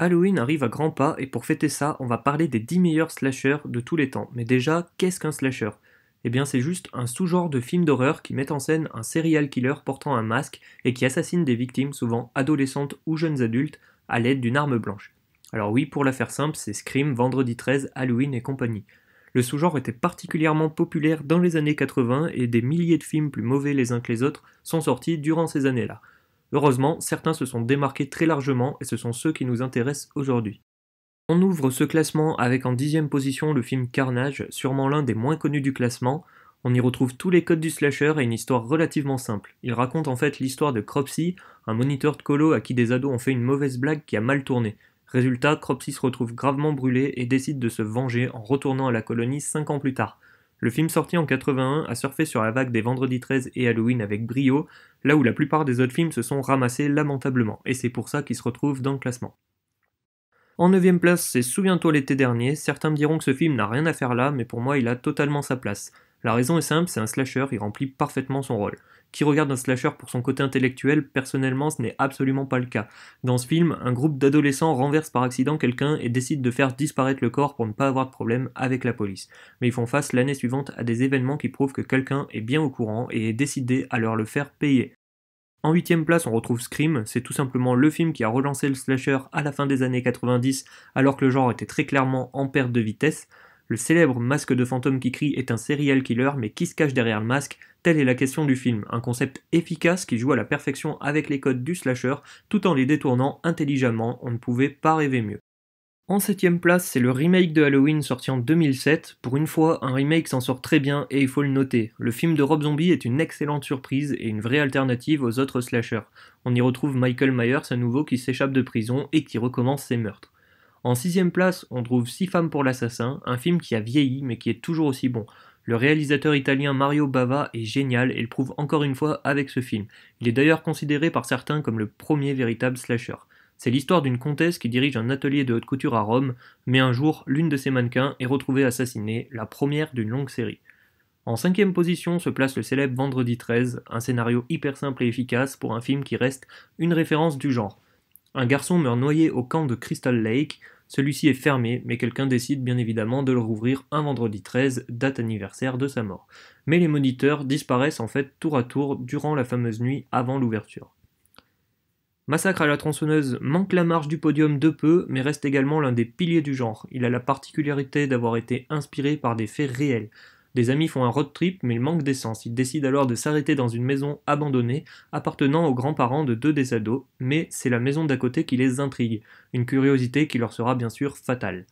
Halloween arrive à grands pas et pour fêter ça, on va parler des 10 meilleurs slashers de tous les temps. Mais déjà, qu'est-ce qu'un slasher? Eh bien, c'est juste un sous-genre de film d'horreur qui met en scène un serial killer portant un masque et qui assassine des victimes, souvent adolescentes ou jeunes adultes, à l'aide d'une arme blanche. Alors oui, pour la faire simple, c'est Scream, Vendredi 13, Halloween et compagnie. Le sous-genre était particulièrement populaire dans les années 80 et des milliers de films plus mauvais les uns que les autres sont sortis durant ces années-là. Heureusement, certains se sont démarqués très largement et ce sont ceux qui nous intéressent aujourd'hui. On ouvre ce classement avec en 10e position le film Carnage, sûrement l'un des moins connus du classement. On y retrouve tous les codes du slasher et une histoire relativement simple. Il raconte en fait l'histoire de Cropsy, un moniteur de colo à qui des ados ont fait une mauvaise blague qui a mal tourné. Résultat, Cropsy se retrouve gravement brûlé et décide de se venger en retournant à la colonie 5 ans plus tard. Le film sorti en 81 a surfé sur la vague des Vendredi 13 et Halloween avec brio, là où la plupart des autres films se sont ramassés lamentablement, et c'est pour ça qu'il se retrouve dans le classement. En 9e place, c'est Souviens-toi l'été dernier. Certains me diront que ce film n'a rien à faire là, mais pour moi, il a totalement sa place. La raison est simple, c'est un slasher, il remplit parfaitement son rôle. Qui regarde un slasher pour son côté intellectuel, personnellement, ce n'est absolument pas le cas. Dans ce film, un groupe d'adolescents renverse par accident quelqu'un et décide de faire disparaître le corps pour ne pas avoir de problème avec la police. Mais ils font face l'année suivante à des événements qui prouvent que quelqu'un est bien au courant et est décidé à leur le faire payer. En 8e place, on retrouve Scream, c'est tout simplement le film qui a relancé le slasher à la fin des années 90, alors que le genre était très clairement en perte de vitesse. Le célèbre masque de fantôme qui crie est un serial killer, mais qui se cache derrière le masque? Telle est la question du film, un concept efficace qui joue à la perfection avec les codes du slasher, tout en les détournant intelligemment, on ne pouvait pas rêver mieux. En 7e place, c'est le remake de Halloween sorti en 2007. Pour une fois, un remake s'en sort très bien et il faut le noter. Le film de Rob Zombie est une excellente surprise et une vraie alternative aux autres slashers. On y retrouve Michael Myers à nouveau qui s'échappe de prison et qui recommence ses meurtres. En 6e place, on trouve Six femmes pour l'assassin, un film qui a vieilli mais qui est toujours aussi bon. Le réalisateur italien Mario Bava est génial et le prouve encore une fois avec ce film. Il est d'ailleurs considéré par certains comme le premier véritable slasher. C'est l'histoire d'une comtesse qui dirige un atelier de haute couture à Rome, mais un jour, l'une de ses mannequins est retrouvée assassinée, la première d'une longue série. En 5e position se place le célèbre Vendredi 13, un scénario hyper simple et efficace pour un film qui reste une référence du genre. Un garçon meurt noyé au camp de Crystal Lake, celui-ci est fermé, mais quelqu'un décide bien évidemment de le rouvrir un vendredi 13, date anniversaire de sa mort. Mais les moniteurs disparaissent en fait tour à tour durant la fameuse nuit avant l'ouverture. Massacre à la tronçonneuse manque la marche du podium de peu, mais reste également l'un des piliers du genre. Il a la particularité d'avoir été inspiré par des faits réels. Des amis font un road trip, mais il manque d'essence. Ils décident alors de s'arrêter dans une maison abandonnée, appartenant aux grands-parents de deux des ados, mais c'est la maison d'à côté qui les intrigue. Une curiosité qui leur sera bien sûr fatale.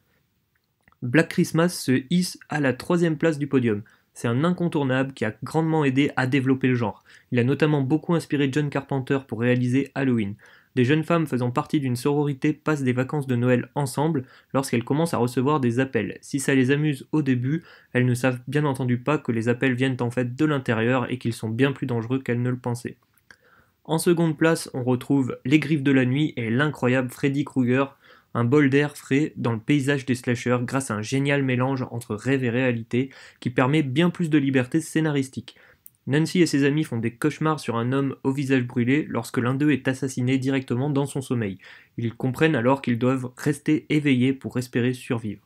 Black Christmas se hisse à la 3e place du podium. C'est un incontournable qui a grandement aidé à développer le genre. Il a notamment beaucoup inspiré John Carpenter pour réaliser Halloween. Des jeunes femmes faisant partie d'une sororité passent des vacances de Noël ensemble lorsqu'elles commencent à recevoir des appels. Si ça les amuse au début, elles ne savent bien entendu pas que les appels viennent en fait de l'intérieur et qu'ils sont bien plus dangereux qu'elles ne le pensaient. En seconde place, on retrouve Les Griffes de la Nuit et l'incroyable Freddy Krueger, un bol d'air frais dans le paysage des slashers grâce à un génial mélange entre rêve et réalité qui permet bien plus de liberté scénaristique. Nancy et ses amis font des cauchemars sur un homme au visage brûlé lorsque l'un d'eux est assassiné directement dans son sommeil. Ils comprennent alors qu'ils doivent rester éveillés pour espérer survivre.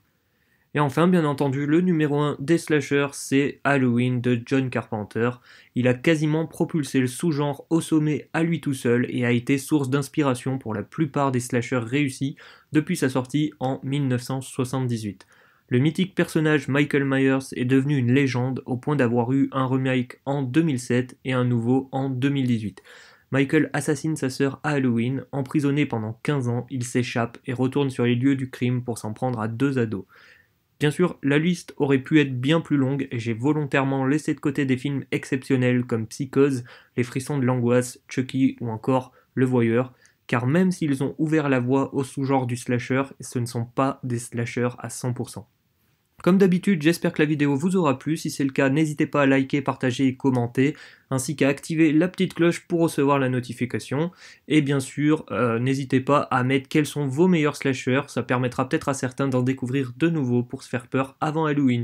Et enfin, bien entendu, le numéro 1 des slashers, c'est Halloween de John Carpenter. Il a quasiment propulsé le sous-genre au sommet à lui tout seul et a été source d'inspiration pour la plupart des slashers réussis depuis sa sortie en 1978. Le mythique personnage Michael Myers est devenu une légende au point d'avoir eu un remake en 2007 et un nouveau en 2018. Michael assassine sa sœur à Halloween, emprisonné pendant 15 ans, il s'échappe et retourne sur les lieux du crime pour s'en prendre à deux ados. Bien sûr, la liste aurait pu être bien plus longue et j'ai volontairement laissé de côté des films exceptionnels comme Psychose, Les frissons de l'angoisse, Chucky ou encore Le Voyeur, car même s'ils ont ouvert la voie au sous-genre du slasher, ce ne sont pas des slashers à 100%. Comme d'habitude, j'espère que la vidéo vous aura plu. Si c'est le cas, n'hésitez pas à liker, partager et commenter, ainsi qu'à activer la petite cloche pour recevoir la notification. Et bien sûr, n'hésitez pas à mettre quels sont vos meilleurs slashers, ça permettra peut-être à certains d'en découvrir de nouveaux pour se faire peur avant Halloween.